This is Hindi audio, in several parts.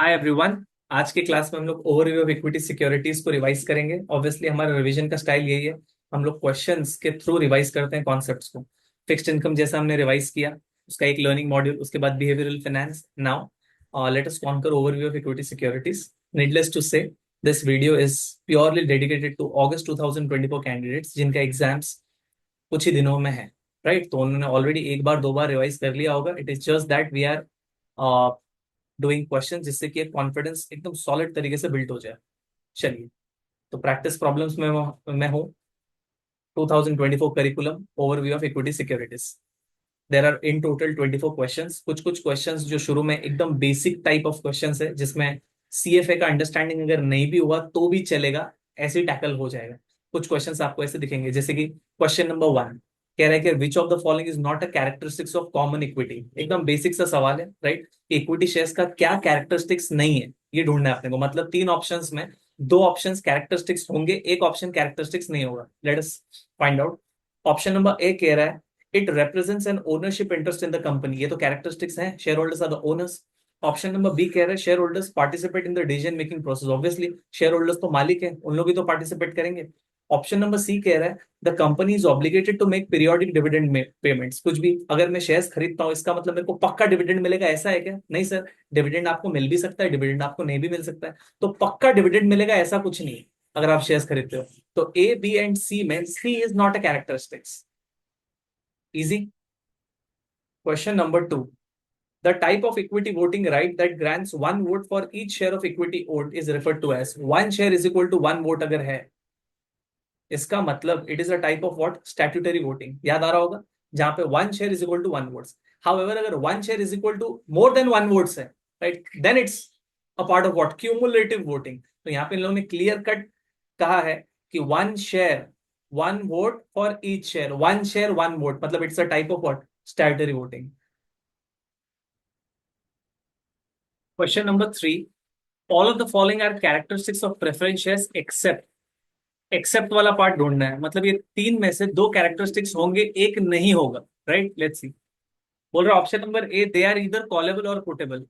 Hi everyone. आज के क्लास में हम लोग ओवरव्यू ऑफ इक्विटी सिक्योरिटीज को रिवाइज करेंगे। ऑब्वियसली हमारा रिवीजन का स्टाइल यही है, हम लोग क्वेश्चंस के थ्रू रिवाइज करते हैं कॉन्सेप्ट्स को। फिक्स्ड इनकम जैसा हमने रिवाइज किया, उसका एक लर्निंग मॉड्यूल, उसके बाद behavioural finance. Now let us conquer overview of equity securities. Needless to say, this video is purely dedicated to August 2024 candidates जिनका एग्जाम्स कुछ ही दिनों में है। राइट, तो उन्होंने ऑलरेडी एक बार दो बार रिवाइज कर लिया होगा। It is just that we are doing question जिससे कि कॉन्फिडेंस एकदम सॉलिड तरीके से बिल्ड हो जाए। चलिए, तो प्रैक्टिस प्रॉब्लम्स में मैं हूँ। 2024 curriculum overview of equity securities. There are in total 24 questions. कुछ कुछ क्वेश्चंस जो शुरू में एकदम बेसिक टाइप ऑफ क्वेश्चंस है, जिसमें सीएफए का अंडरस्टैंडिंग अगर नहीं भी हुआ तो भी चलेगा, ऐसे ही टैकल हो जाएगा। कुछ क्वेश्चंस आपको ऐसे दिखेंगे, जैसे कि क्वेश्चन नंबर 1 कह रहा है कि विच of the following is not a characteristics of common equity. एकदम बेसिक सा सवाल है, राइट। इक्विटी शेयर्स का क्या कैरेक्टरिस्टिक्स नहीं है, ये ढूंढना है अपने को। मतलब तीन ऑप्शंस में दो ऑप्शंस कैरेक्टरिस्टिक्स होंगे, एक ऑप्शन कैरेक्टरिस्टिक्स नहीं होगा। Let us find out. Option number A कह रहा है it represents an ownership interest in the company। ये तो कैरेक्टरिस्टिक्स हैं, shareholders are the owners. Option number B कह रहा है shareholders participate in the decision making process. Obviously shareholders तो मालिक हैं, उन लोग भी तो पार्टिसिपेट करेंगे। ऑप्शन नंबर सी कह रहा है the company is obligated to make periodic dividend में पेमेंट्स। कुछ भी, अगर मैं शेयर्स खरीदता हूँ इसका मतलब मेरे को पक्का डिविडेंड मिलेगा, ऐसा है क्या? नहीं सर, डिविडेंड आपको मिल भी सकता है, डिविडेंड आपको नहीं भी मिल सकता है। तो पक्का डिविडेंड मिलेगा ऐसा कुछ नहीं है अगर आप शेयर्स खरीदते हो। तो ए बी एंड सी में C is not a characteristics. Easy. Question number 2. The type of equity voting right that grants one vote for each share of equity owned is referred to as one share is equal to one vote। अगर है इसका मतलब it is a type of what, statutory voting. याद आ रहा होगा, जहां पे one share is equal to one votes. However अगर one share is equal to more than one votes है, right, then it's a part of what, cumulative voting. तो यहाँ पे इन लोगों ने क्लियर कट कहा है कि one share one vote for each share, one share one vote, मतलब it's a type of what, statutory voting. Question number 3, all of the following are characteristics of preference shares except. Except वाला पार्ट ढूंढना है, मतलब ये तीन में से दो कैरेक्टरिस्टिक्स होंगे, एक नहीं होगा। Right, let's see. बोल रहा है option number A they are इधर कॉलेबल और पोर्टेबल।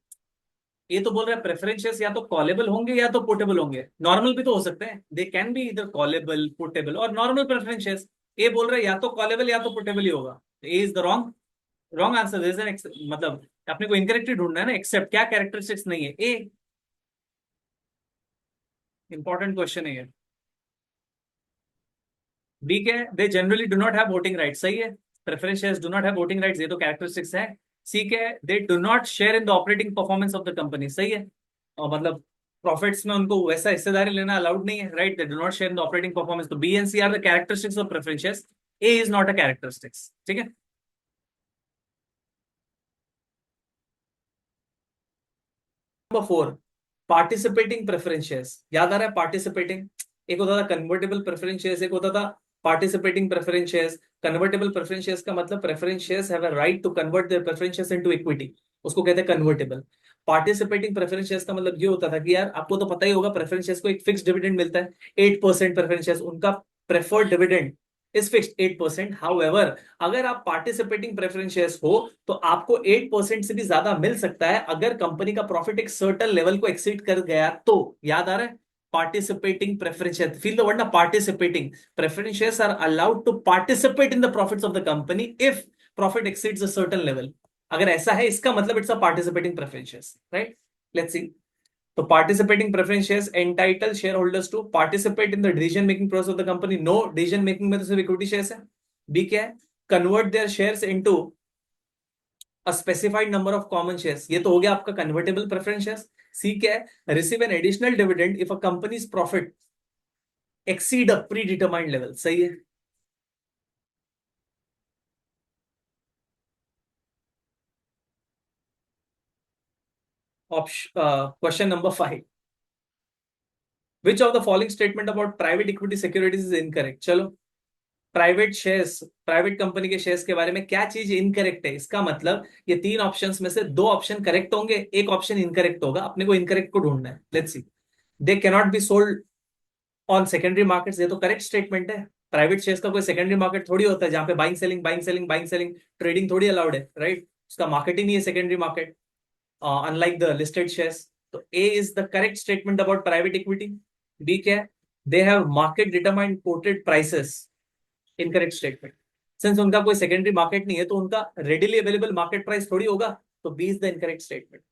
ये तो बोल रहा है प्रेफरेंस शेयर्स या तो कॉलेबल होंगे या तो पोर्टेबल होंगे। नॉर्मल भी तो हो सकते हैं, दे कैन बी इधर कॉलेबल, पोर्टेबल और नॉर्मल प्रेफरेंस शेयर्स। ए बोल रहा है या तो कॉलेबल या तो पोर्टेबल ही होगा। A is the wrong wrong answer. मतलब अपने को इनकरेक्टली ढूंढना है ना। एक्सेप्ट क्या कैरेक्टरिस्टिक्स नहीं है, ए। इंपॉर्टेंट क्वेश्चन है ये। बी के they generally do not have voting right, सही है। Preference shares do not have voting rights, ये तो कैरेक्टरिस्टिक्स है। सी के दे do not share in the operating performance of the company, सही है। और मतलब प्रॉफिट्स में उनको वैसा हिस्सेदारी लेना अलाउड नहीं है, right. They do not share in the operating performance. तो B and C are the characteristics of preference shares. A is not a characteristics, ठीक है। Number 4, participating preference shares. याद आ रहा है पार्टिसिपेटिंग? एक होता था कन्वर्टेबल प्रेफरेंस शेयर्स, एक होता था participating preference shares. Convertible preference shares का मतलब preference shares have a right to convert their preference shares into equity, उसको कहते हैं कन्वर्टेबल। पार्टिसिपेटिंग प्रेफरेंस शेयर्स का मतलब ये होता था कि यार आपको तो पता ही होगा, प्रेफरेंस शेयर्स को एक फिक्स डिविडेंड मिलता है 8%। प्रेफरेंस शेयर्स उनका preferred dividend is fixed 8%। However अगर आप पार्टिसिपेटिंग प्रेफरेंस शेयर्स हो तो आपको 8% से भी ज्यादा मिल सकता है अगर कंपनी का प्रॉफिट एक सर्टेन लेवल को एक्सीड कर गया तो। याद आ रहा है, participating preference share, feel the word ना, participating preference shares are allowed to participate in the profits of the company if profit exceeds a certain level. अगर ऐसा है इसका मतलब it's a participating preference shares, right. Let's see. तो participating preference shares entitle share holders to participate in the decision making process of the company. No, decision making में तो सिर्फ इक्विटी शेयर्स है। बी क्या है, convert there shares into a specified number of common shares, ये तो हो गया आपका कन्वर्टेबल प्रेफरेंस शेयर्स। सी क्या है, receive an additional dividend if a companies profit exceed a pre determined level, सही है। Option question number 5, which of the following statement about private equity securities is incorrect. चलो, प्राइवेट शेयर्स, प्राइवेट कंपनी के शेयर्स के बारे में क्या चीज इनकरेक्ट है, इसका मतलब ये तीन ऑप्शंस में से दो ऑप्शन करेक्ट होंगे, एक ऑप्शन इनकरेक्ट होगा। अपने को इनकरेक्ट को ढूंढना है। Let's see. They can not be sold on secondary markets, ये तो करेक्ट स्टेटमेंट है। प्राइवेट शेयर्स का कोई सेकेंडरी मार्केट थोड़ी होता है जहां पे buying selling buying selling buying selling trading थोड़ी अलाउड है, राइट। उसका मार्केट ही नहीं है secondary market, unlike the listed shares. तो A is the correct statement about private equity. B क्या है? They have market determined quoted prices. Incorrect statement. Since उनका कोई सेकेंडरी मार्केट नहीं है तो उनका रेडिली अवेलेबल मार्केट प्राइस थोड़ी होगा, तो B is the incorrect statement.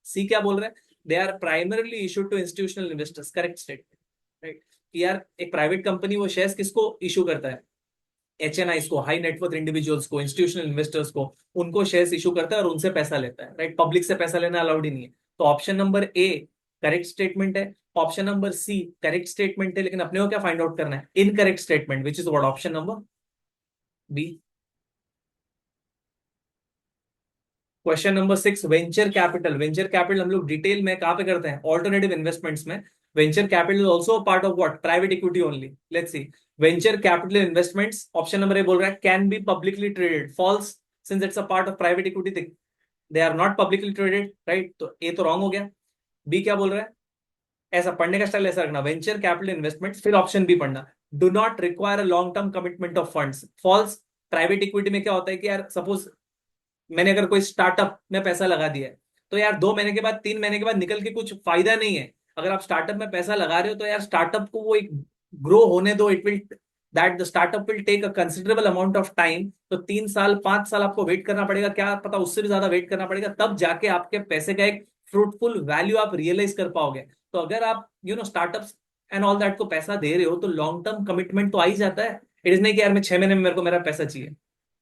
C क्या बोल रहे हैं? They are primarily issued to institutional investors. Correct statement, right. यार एक प्राइवेट कंपनी वो शेयर्स किसको इशू करता है? HNIs को, हाई नेटवर्थ इंडिविजुअल्स को, इंस्टीट्यूशनल इन्वेस्टर्स को, उनको शेयर्स इशू करता है और उनसे पैसा लेता है, राइट। पब्लिक से पैसा लेना अलाउड ही नहीं है। तो option number A correct statement है। Option number C correct statement है, लेकिन अपने को क्या फाइंड आउट करना है? Incorrect statement, which is what? Option number B. Question number 6, venture capital. Venture capital हम लोग डिटेल में कहां पे करते हैं? ऑल्टरनेटिव इन्वेस्टमेंट्स में। Venture capital also part of what? Private equity only. Let's see. Venture capital investments, option number A बोल रहा है can be publicly traded. False, since it's a part of private equity they are not publicly traded, right. तो ए तो रॉन्ग हो गया। बी क्या बोल रहा है? ऐसा पढ़ने का स्टाइल ऐसा रखना, वेंचर कैपिटल इन्वेस्टमेंट, फिर ऑप्शन बी पढ़ना, do not require a long term commitment of funds. False. Private equity में क्या होता है कि यार सपोज मैंने अगर कोई स्टार्टअप में पैसा लगा दिया है, तो यार 2 महीने के बाद, 3 महीने के बाद निकल के कुछ फायदा नहीं है। अगर आप स्टार्टअप में पैसा लगा रहे हो तो यार स्टार्टअप को वो एक ग्रो होने दो। It will that the startup will take a considerable amount of time. तो 3 साल 5 साल आपको वेट करना पड़ेगा, क्या पता उससे भी ज्यादा वेट करना पड़ेगा, तब जाके आपके पैसे का एक फ्रूटफुल वैल्यू आप रियलाइज कर पाओगे। तो अगर आप स्टार्टअप्स एंड ऑल दैट को पैसा दे रहे हो तो लॉन्ग टर्म कमिटमेंट तो आ ही जाता है। इट इज नहीं कि यार मैं 6 महीने में मेरे को मेरा पैसा चाहिए।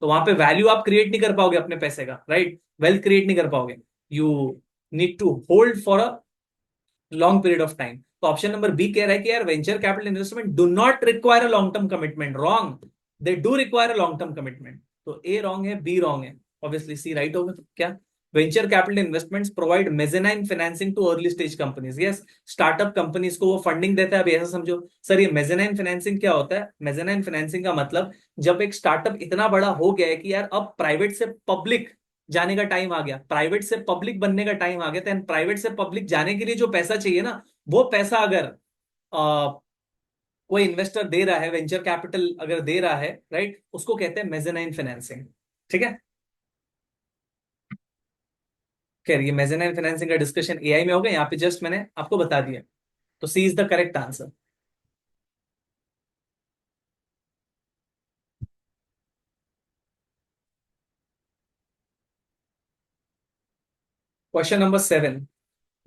तो वहां पे वैल्यू आप क्रिएट नहीं कर पाओगे अपने पैसे का, राइट। वेल्थ क्रिएट नहीं कर पाओगे। You need to hold for a long period of time. तो ऑप्शन नंबर बी कह रहा है कि यार venture capital investment do not require a long term commitment. Wrong, they do require a long term commitment. तो ए रॉन्ग है, बी रॉन्ग है, ऑब्वियसली सी राइट होगा। तो क्या? Venture capital investments provide mezzanine financing to early stage companies. Yes, startup companies को वो फंडिंग देता है। अभी ऐसा समझो सर, ये मेजेनाइन फाइनेंसिंग क्या होता है? मेजेनाइन फाइनेंसिंग का मतलब जब एक स्टार्टअप इतना बड़ा हो गया है कि यार अब प्राइवेट से पब्लिक जाने का टाइम आ गया, प्राइवेट से पब्लिक बनने का टाइम आ गया, तो प्राइवेट से पब्लिक जाने के लिए जो पैसा चाहिए ना, वो पैसा अगर कोई इन्वेस्टर दे रहा है, वेंचर कैपिटल अगर दे रहा है, राइट, उसको कहते हैं मेजेनाइन फाइनेंसिंग। ठीक है। खैर ये मेजेनाइन फाइनेंसिंग का डिस्कशन एआई में होगा, यहाँ पे जस्ट मैंने आपको बता दिया। तो C is the correct answer. Question number 7,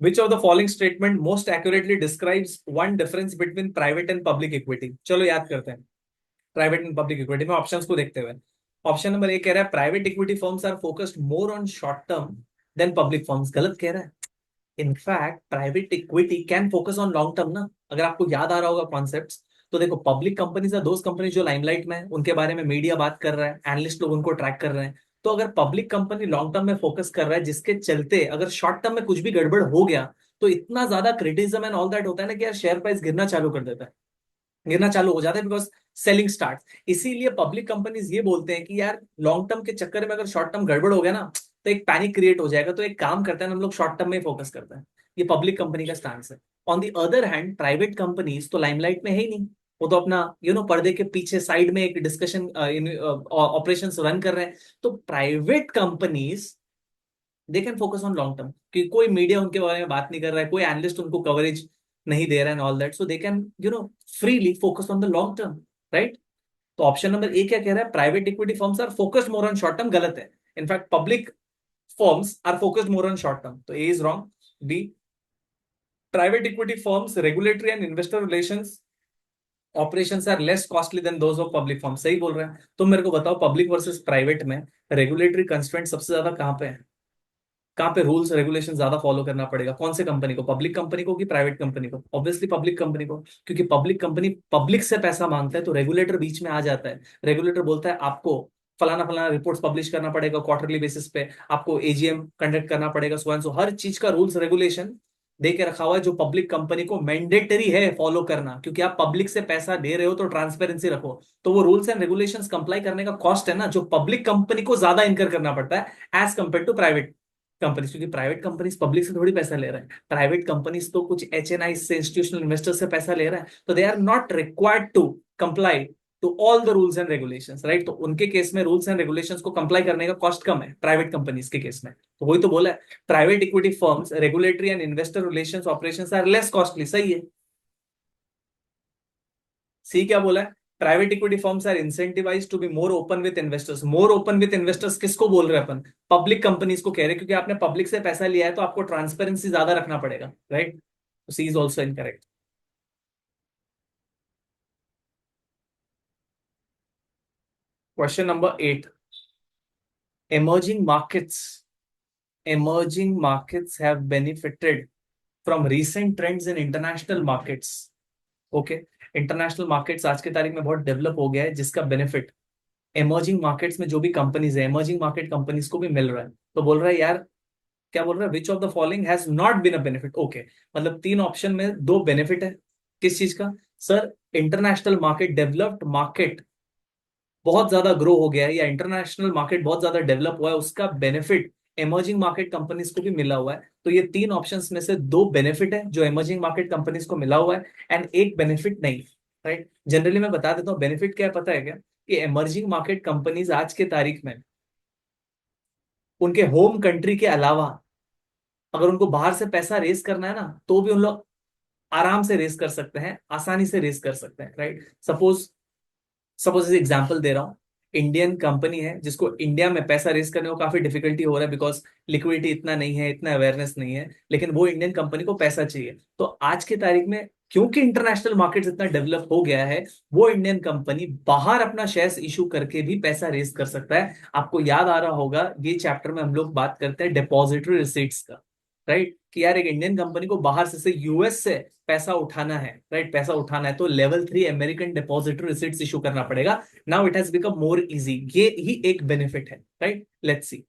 which of the following statement most accurately describes one difference between private and public equity? चलो याद करते हैं प्राइवेट एंड पब्लिक इक्विटी में ऑप्शंस को देखते हुए। ऑप्शन नंबर ए कह रहा है private equity firms are focused more on short term than public firms. गलत कह रहा है। In fact private equity can focus on long term ना। अगर आपको याद आ रहा होगा कॉन्सेप्ट्स, तो देखो पब्लिक कंपनीज है दोस्त कंपनी जो लाइमलाइट में है, उनके बारे में मीडिया बात कर रहा है, एनालिस्ट लोग उनको ट्रैक कर रहे हैं। तो अगर पब्लिक कंपनी लॉन्ग टर्म में फोकस कर रहा है, जिसके चलते अगर शॉर्ट टर्म में कुछ भी गड़बड़ हो गया तो इतना ज्यादा क्रिटिसिज्म एंड ऑल दैट होता है ना कि यार शेयर प्राइस गिरना चालू कर देता है, गिरना चालू हो जाता है, बिकॉज सेलिंग स्टार्ट। इसीलिए पब्लिक कंपनीज ये बोलते हैं कि यार लॉन्ग टर्म के चक्कर में अगर शॉर्ट टर्म गड़बड़ हो गया ना, तो एक पैनिक क्रिएट हो जाएगा। तो एक काम करते हैं हम लोग शॉर्ट टर्म में फोकस करते हैं। ये पब्लिक कंपनी का स्टांस है। On the other hand private companies तो लाइमलाइट में है ही नहीं। वो तो अपना पर्दे के पीछे साइड में एक डिस्कशन ऑपरेशन रन कर रहे हैं। तो private companies they can focus on long term, कि कोई मीडिया उनके बारे में बात नहीं कर रहा है, कोई एनालिस्ट उनको कवरेज नहीं दे रहा है all that, so they can freely focus on the long term, right. तो ऑप्शन नंबर ए क्या कह रहा है? Private equity firms are focused more on short term. गलत है। In fact public firms are focused more on short term. तो A is wrong. B, private equity firms regulatory and investor relations operations are less costly than those of public firm. सही बोल रहे हैं। तुम मेरे को बताओ पब्लिक वर्सेस प्राइवेट में रेगुलेटरी कंस्ट्रेंट सबसे ज्यादा कहां पे है? कहाँ पे रूल्स रेगुलेशन ज्यादा फॉलो करना पड़ेगा? कौन से कंपनी को? पब्लिक कंपनी को कि प्राइवेट कंपनी को? ऑब्वियसली पब्लिक कंपनी को, क्योंकि पब्लिक कंपनी पब्लिक से पैसा मांगता है, तो रेगुलेटर बीच में आ जाता है। रेगुलेटर बोलता है आपको फलाना फलाना रिपोर्ट्स पब्लिश करना पड़ेगा क्वार्टरली बेसिस पे, आपको AGM कंडक्ट करना पड़ेगा, सो एंड सो। हर चीज का रूल्स रेगुलेशन दे के रखा हुआ है, जो पब्लिक कंपनी को मैंडेटरी है फॉलो करना, क्योंकि आप पब्लिक से पैसा दे रहे हो तो ट्रांसपेरेंसी रखो। तो वो रूल्स एंड रेगुलेशंस कंप्लाई करने का कॉस्ट है ना, जो पब्लिक कंपनी को ज्यादा इनकर करना पड़ता है as compare to private companies. क्योंकि प्राइवेट कंपनीज पब्लिक से थोड़ी पैसा ले रहे हैं। प्राइवेट कंपनीज तो कुछ HNI से, इंस्टीट्यूशनल इन्वेस्टर से पैसा ले रहे हैं, तो they are not required to comply to all the rules and regulations, right. तो उनके केस में रूल्स एंड रेगुलेशंस को कंप्लाई करने का कॉस्ट कम है प्राइवेट कंपनीज के केस में। तो वही तो बोला है, private equity firms regulatory and investor relations operations are less costly, सही है। सी क्या बोला है, private equity firms are incentivize to be more open with investors. More open with investors किसको बोल रहे हैं अपन, पब्लिक कंपनीज को कह रहे हैं, क्योंकि आपने पब्लिक से पैसा लिया है तो आपको ट्रांसपेरेंसी ज्यादा रखना पड़ेगा, right. C is also incorrect. Question number 8, emerging markets emerging markets have benefited from recent trends in international markets। Okay, international markets आज के तारीख में बहुत डेवलप हो गया है, जिसका बेनिफिट इमर्जिंग मार्केट्स में जो भी कंपनीज है, इमर्जिंग मार्केट कंपनीज को भी मिल रहा है। तो बोल रहा है यार, क्या बोल रहा है, which of the following has not been a benefit. Okay, मतलब तीन ऑप्शन में दो बेनिफिट है, किस चीज का sir, international market, developed market बहुत ज्यादा ग्रो हो गया है, या इंटरनेशनल मार्केट बहुत ज्यादा डेवलप हुआ है, उसका बेनिफिट इमर्जिंग मार्केट कंपनीज को भी मिला हुआ है। तो ये तीन ऑप्शंस में से दो बेनिफिट है जो इमर्जिंग मार्केट कंपनीज को मिला हुआ है, एंड एक बेनिफिट नहीं, राइट। जनरली मैं बता देता हूँ बेनिफिट क्या है, पता है क्या, कि इमर्जिंग मार्केट कंपनीज आज के तारीख में उनके होम कंट्री के अलावा अगर उनको बाहर से पैसा रेस करना है ना, तो भी उन लोग आराम से रेस कर सकते हैं, आसानी से रेस कर सकते हैं, राइट। सपोज सपोज एग्जांपल दे रहा हूँ, इंडियन कंपनी है जिसको इंडिया में पैसा रेस करने को काफी डिफिकल्टी हो रहा है, बिकॉज लिक्विडिटी इतना नहीं है, इतना अवेयरनेस नहीं है, लेकिन वो इंडियन कंपनी को पैसा चाहिए। तो आज की तारीख में क्योंकि इंटरनेशनल मार्केट इतना डेवलप हो गया है, वो इंडियन कंपनी बाहर अपना शेयर्स इशू करके भी पैसा रेस कर सकता है। आपको याद आ रहा होगा, ये चैप्टर में हम लोग बात करते हैं डिपॉजिटरी रिसीट्स का, राइट, कि यार एक इंडियन कंपनी को बाहर से यूएस से पैसा उठाना है, राइट, पैसा उठाना है, तो level 3 American depository receipts issue करना पड़ेगा। Now it has become more easy, ये ही एक बेनिफिट है, right. Let's see,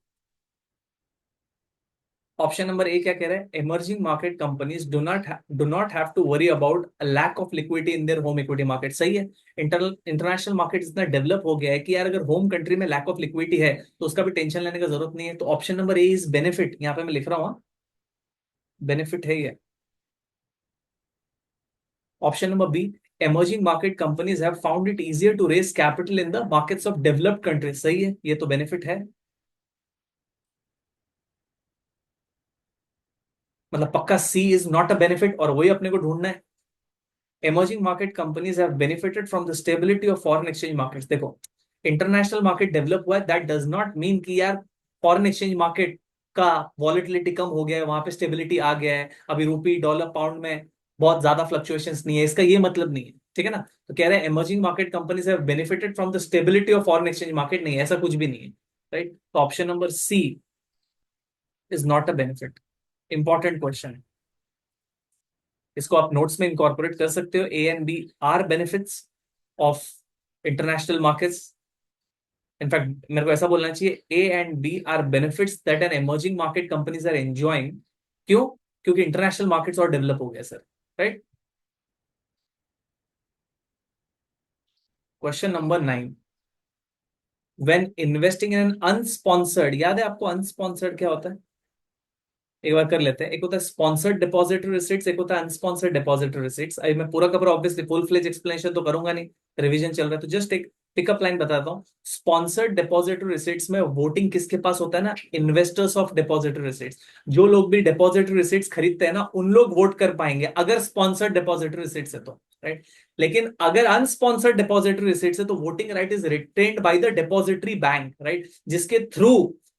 option number A क्या कह रहा है, emerging market companies do not have to worry about lack of liquidity in their home equity market, सही है। इंटरनेशनल मार्केट इतना डेवलप हो गया है कि यार अगर होम कंट्री में लैक ऑफ लिक्विडिटी है तो उसका भी टेंशन लेने का जरूरत नहीं है। तो option number A is benefit, यहाँ पे मैं लिख रहा हूँ, बेनिफिट है ये। Option number B, emerging market companies have found it easier to raise capital in the markets of developed countries, सही है, ये तो बेनिफिट है। मतलब पक्का सी इज नॉट अ बेनिफिट, और वही अपने को ढूंढना है। emerging market companies have benefited from the stability of foreign exchange markets। देखो, इंटरनेशनल मार्केट डेवलप हुआ है, दैट डज नॉट मीन कि यार फॉरेन एक्सचेंज मार्केट का वॉलिटिलिटी कम हो गया है, वहां पे स्टेबिलिटी आ गया है, अभी रूपी डॉलर पाउंड में बहुत ज्यादा फ्लक्चुएशंस नहीं है, इसका ये मतलब नहीं है, ठीक है ना। तो कह रहे हैं emerging market companies have benefited from the stability of foreign exchange market, नहीं ऐसा कुछ भी नहीं है, राइट। तो option number C is not a benefit. Important question, इसको आप नोट्स में इंकॉर्पोरेट कर सकते हो। A and B are benefits of international markets. In fact मेरे को ऐसा बोलना चाहिए, A and B are benefits that an emerging market companies are enjoying. क्यों, क्योंकि इंटरनेशनल मार्केट्स और डेवलप हो गया sir, right. Question number 9, when investing in an unsponsored, याद है आपको अनस्पॉन्सर्ड क्या होता है, एक बार कर लेते हैं। एक होता है स्पॉन्सर्ड डिपॉजिटरी रिसीट्स, एक होता है अनस्पॉन्सर्ड डिपॉजिटरी रिसीट्स। अभी मैं पूरा का पूरा ऑब्वियसली फुल फ्लेज एक्सप्लेनेशन तो करूंगा नहीं, रिवीजन चल रहा है, तो जस्ट एक पिकअप लाइन बताता हूँ। स्पॉन्सर्ड डिपॉजिटरी रिसीट्स में वोटिंग किसके पास होता है ना, इन्वेस्टर्स ऑफ डिपॉजिटरी रिसीट्स। जो लोग भी डिपॉजिटरी रिसीट्स खरीदते हैं ना, उन लोग वोट कर पाएंगे अगर स्पॉन्सर्ड डिपॉजिटरी रिसीट्स है तो, राइट। लेकिन अगर अनस्पॉन्सर्ड डिपॉजिटरी रिसीट्स है तो voting right is retained by the depository bank, right, जिसके थ्रू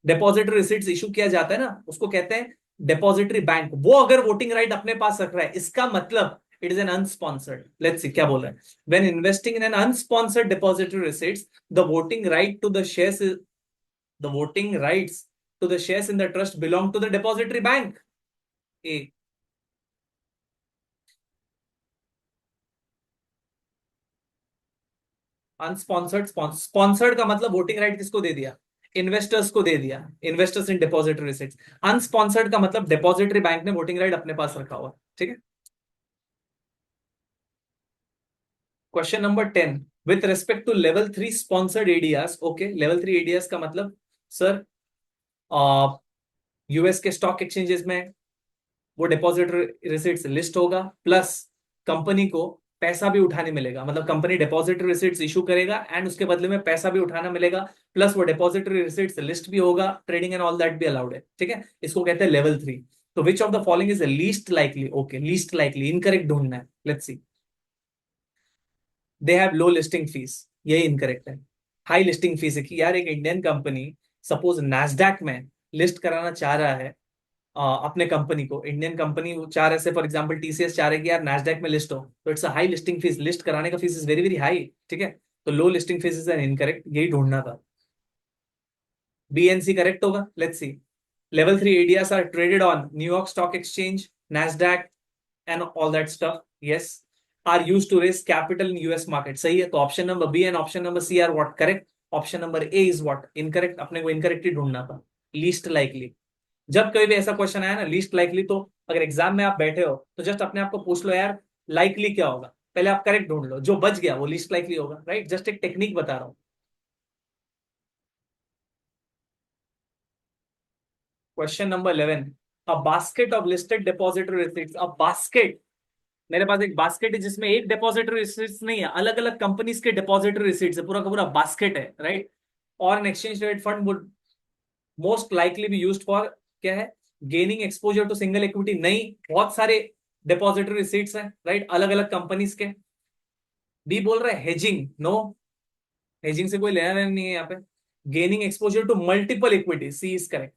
डिपॉजिटरी रिसीट्स इशू किया जाता है ना, उसको कहते हैं डिपॉजिटरी बैंक। वो अगर वोटिंग राइट अपने पास रख रहा है, इसका मतलब it is an unsponsored. Let's see क्या बोल रहा है, when investing in an unsponsored depository receipts, the voting right to the shares, the voting rights to the shares in the trust belong to the depository bank. A, unsponsored, sponsored का मतलब वोटिंग राइट किसको दे दिया, इन्वेस्टर्स को दे दिया, investors in depository receipts. Unsponsored का मतलब डिपॉजिटरी बैंक ने वोटिंग राइट अपने पास रखा हुआ, ठीक है। Question number 10, with respect to level 3 sponsored ADRs. Okay, level 3 ADRs का मतलब सर, यूएस के स्टॉक एक्सचेंजेस में वो डिपॉजिटरी रिसीट्स लिस्ट होगा, प्लस कंपनी को पैसा भी उठाने मिलेगा, मतलब कंपनी डिपॉजिटरी रिसीट्स इशू करेगा एंड उसके बदले में पैसा भी उठाना मिलेगा, प्लस वो डिपॉजिटरी रिसीट्स लिस्ट भी होगा, ट्रेडिंग एंड ऑल दैट भी अलाउड है, ठीक है। इसको कहते हैं लेवल 3। तो विच of the following is least likely, okay least likely incorrect ढूंढना है, let's see. They have low listing fees, यही इनकरेक्ट है। हाई लिस्टिंग फीस है कि यार एक इंडियन कंपनी सपोज नैस्डैक में लिस्ट कराना चाह रहा है अपने कंपनी को, इंडियन कंपनी वो चाह रहे से फॉर एग्जांपल टीसीएस चाह रहे कि यार नैस्डैक में लिस्ट हो, तो it's a high listing fees, list कराने का fees is very very high, ठीक है। तो low listing fees is an incorrect, यही ढूंढना था। बीएनसी करेक्ट होगा, let's see. Level 3 ADS are traded on New York stock exchange, NASDAQ and all that stuff, yes. Are used to raise capital in US market, सही है। तो option number B and option number C are what correct, option number A is what incorrect, अपने को इनकरेक्ट ही ढूंढना था, लीस्ट लाइकली। जब कभी भी ऐसा क्वेश्चन आया ना लीस्ट लाइकली, तो अगर एग्जाम में आप बैठे हो तो जस्ट अपने आप को पूछ लो यार लाइकली क्या होगा, पहले आप करेक्ट ढूंढ लो, जो बच गया वो लीस्ट लाइकली होगा, राइट। जस्ट एक टेक्निक बता रहा हूं। Question number 11, a basket of listed depository receipts, a basket, मेरे पास एक बास्केट है जिसमें एक डिपॉजिटरी रिसीट्स नहीं है, अलग अलग कंपनीज के डिपॉजिटरी रिसीट्स है, पूरा का पूरा बास्केट है, राइट। और an exchange trade fund would most likely be used for, क्या है, gaining exposure to single equity, नहीं, बहुत सारे डिपॉजिटरी रिसीट्स हैं, राइट, अलग अलग कंपनीज के। बी बोल रहा है हेजिंग, नो, हेजिंग से कोई लेना देना नहीं है यहाँ पे। Gaining exposure to multiple equity, C is correct,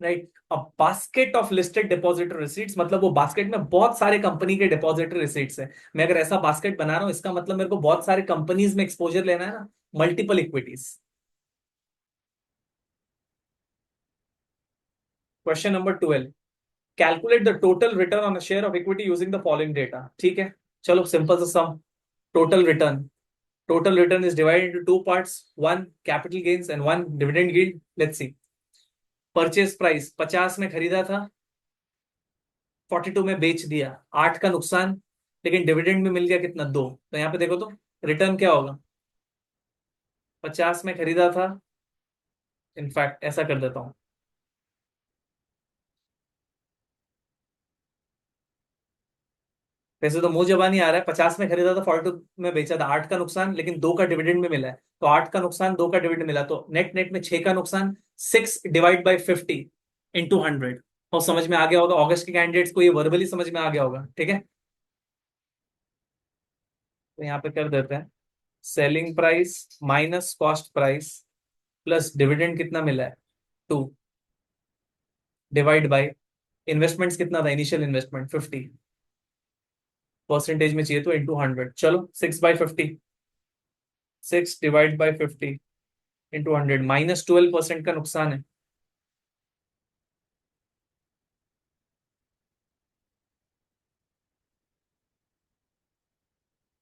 right. A basket of listed depository receipts मतलब वो बास्केट में बहुत सारे कंपनी के डिपॉजिटरी रिसीट्स है। मैं अगर ऐसा बास्केट बना रहा हूं इसका मतलब मेरे को बहुत सारे कंपनीज में एक्सपोजर लेना है ना, multiple equities. Question number 12, calculate the total return on a share of equity using the following data, ठीक है। चलो सिंपल सा sum, total return, total return is divided into two parts, one capital gains and one dividend yield, let's see. Purchase price 50 में खरीदा था, 42 में बेच दिया, 8 का नुकसान, लेकिन डिविडेंड में मिल गया कितना, 2। तो यहाँ पे देखो तो रिटर्न क्या होगा, 50 में खरीदा था, इनफैक्ट ऐसा कर देता हूँ, वैसे तो मुंह जबानी आ रहा है, 50 में खरीदा था, 42 में बेचा था, 8 का नुकसान, लेकिन 2 का डिविडेंड में मिला है, तो 8 का नुकसान, 2 का डिविडेंड मिला, तो नेट नेट में 6 का नुकसान, 6 डिवाइड बाई 50 इंटू 100। और समझ में आ गया होगा, ऑगस्ट के कैंडिडेट्स को ये वर्बली समझ में आ गया होगा, ठीक है। तो यहाँ पे कर देते हैं, selling price minus cost price plus dividend कितना मिला है, 2, डिवाइड बाई इन्वेस्टमेंट्स कितना था, इनिशियल इन्वेस्टमेंट 50, परसेंटेज में चाहिए तो इंटू 100, चलो 6/50, 6 डिवाइड बाई 50 इंटू 100, -12% का नुकसान है।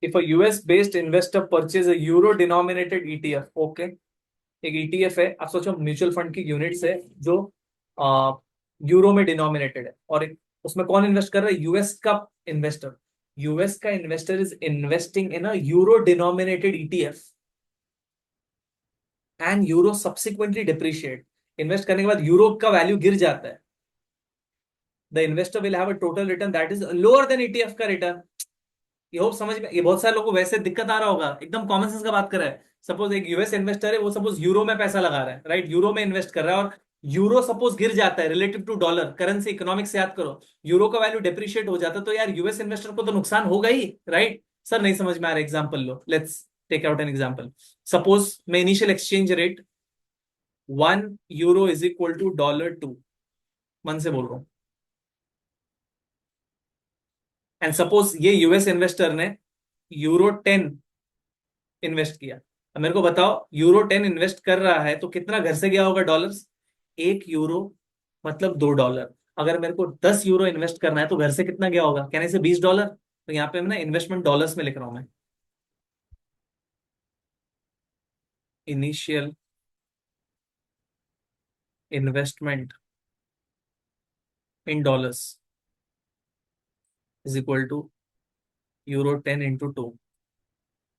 If a US based investor purchase a euro denominated ETF, okay, एक ईटीएफ है, आप सोचो म्यूचुअल फंड की यूनिट्स है जो यूरो में डिनोमिनेटेड है, और उसमें कौन इन्वेस्ट कर रहा है, यूएस का इन्वेस्टर। यूएस का investor is investing in a euro denominated ETF and euro subsequently depreciate, invest करने के बाद यूरो का वैल्यू गिर जाता है, the investor will have a total return that is lower than ETF का रिटर्न। ये होप समझ में, ये बहुत सारे लोगों को वैसे दिक्कत आ रहा होगा, एकदम कॉमन सेंस का बात कर रहा है। सपोज एक यूएस इन्वेस्टर है, वो सपोज यूरो में पैसा लगा रहा है, राइट, यूरो में इन्वेस्ट कर रहा है, और यूरो सपोज गिर जाता है relative to dollar, currency economics से याद करो, यूरो का वैल्यू डिप्रिशिएट हो जाता है, तो यार यूएस इन्वेस्टर को तो नुकसान होगा ही, राइट। सर नहीं समझ में आ रहा, एग्जाम्पल लो, let's take out an example. Suppose मैं initial exchange rate 1 euro is equal to $2, मन से बोल रहा हूँ, एंड सपोज ये यूएस इन्वेस्टर ने यूरो 10 इन्वेस्ट किया। अब मेरे को बताओ, यूरो 10 इन्वेस्ट कर रहा है तो कितना घर से गया होगा डॉलर्स, 1 यूरो मतलब $2। अगर मेरे को 10 यूरो इन्वेस्ट करना है तो घर से कितना गया होगा, कहने से $20। तो यहाँ पे मैं ना इन्वेस्टमेंट डॉलर्स में लिख रहा हूं मैं, initial investment in dollars is equal to euro 10 × 2,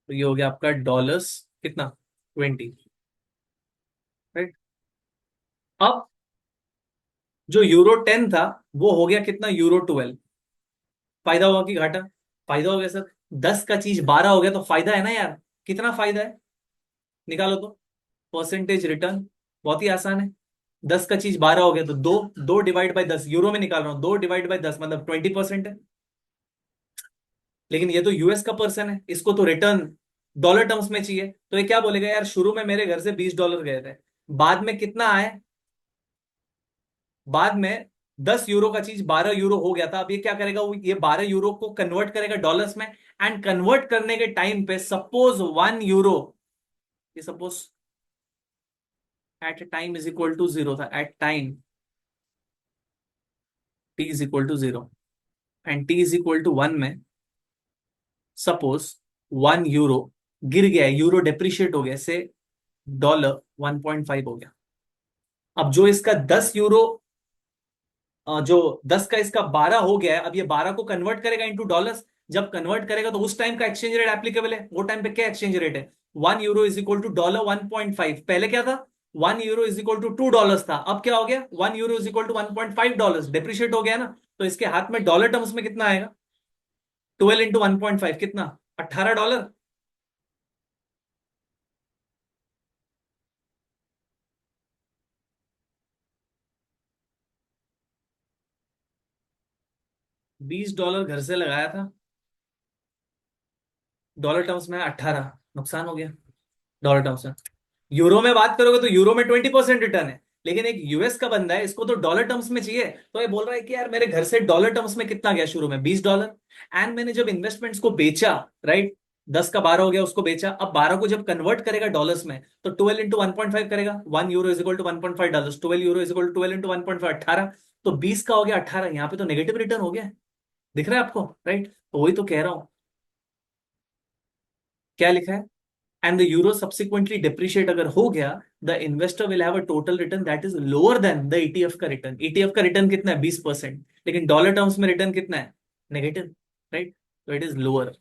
तो ये हो गया आपका डॉलर्स कितना, 20, राइट। अब जो यूरो 10 था वो हो गया कितना, यूरो 12, फायदा हुआ कि घाटा, फायदा हो गया सर। 10 का चीज 12 हो गया तो फायदा है ना यार। कितना फायदा है, निकालो तो। परसेंटेज रिटर्न बहुत ही आसान है। 10 का चीज 12 हो गया तो दो, 2/10 यूरो में निकाल रहा हूं, 2/10 मतलब 20% है। लेकिन ये तो यूएस का पर्सन है, इसको तो रिटर्न डॉलर टर्म्स में चाहिए, तो ये क्या बोलेगा, यार शुरू में मेरे घर से $20 गए थे, बाद में कितना आए, बाद में 10 यूरो का चीज 12 यूरो हो गया था। अब ये क्या करेगा, वो ये 12 यूरो को कन्वर्ट करेगा डॉलर्स में। एंड कन्वर्ट करने के टाइम पे सपोज 1 यूरो, ये suppose at time is equal to zero था, at time T is equal to zero and T is equal to 1 में सपोज 1 यूरो गिर गया, यूरो डेप्रिशिएट हो गया से $1.5 हो गया। अब जो इसका 10 यूरो, जो 10 का इसका 12 हो गया है, अब ये 12 को कन्वर्ट करेगा इनटू डॉलर्स। जब कन्वर्ट करेगा तो उस टाइम का एक्सचेंज रेट एप्लीकेबल है। वो टाइम पे क्या एक्सचेंज रेट है, 1 यूरो इज इक्वल टू $1.5। पहले क्या था, 1 यूरो इज इक्वल टू $2 था, अब क्या हो गया, 1 euro is equal to $1.5, depreciate हो गया ना। तो इसके हाथ में डॉलर टर्म्स में कितना आएगा, 12 × 1.5 कितना, $18। 20 डॉलर घर से लगाया था, डॉलर टर्म्स में 18, नुकसान हो गया डॉलर टर्म्स में। यूरो में बात करोगे तो यूरो में 20% रिटर्न है, लेकिन एक यूएस का बंदा है, इसको तो डॉलर टर्म्स में चाहिए। तो ये बोल रहा है कि यार मेरे घर से डॉलर टर्म्स में कितना गया, शुरू में $20, एंड मैंने जब इन्वेस्टमेंट्स को बेचा, राइट, 10 का 12 हो गया, उसको बेचा, अब 12 को जब कन्वर्ट करेगा डॉलर्स में तो 12 × 1.5 करेगा, 1 euro is equal to $1.5, 12 euro is equal to 12 × 1.5, 18। तो 20 का हो गया 18, यहाँ पे तो नेगेटिव रिटर्न हो गया, दिख रहा है आपको, राइट। तो वही तो कह रहा हूं, क्या लिखा है, and the euro subsequently depreciate अगर हो गया, the investor will have a total return that is lower than the ETF का रिटर्न। ईटीएफ का रिटर्न कितना है, 20%, लेकिन डॉलर टर्म्स में रिटर्न कितना है, नेगेटिव, राइट। तो it is lower,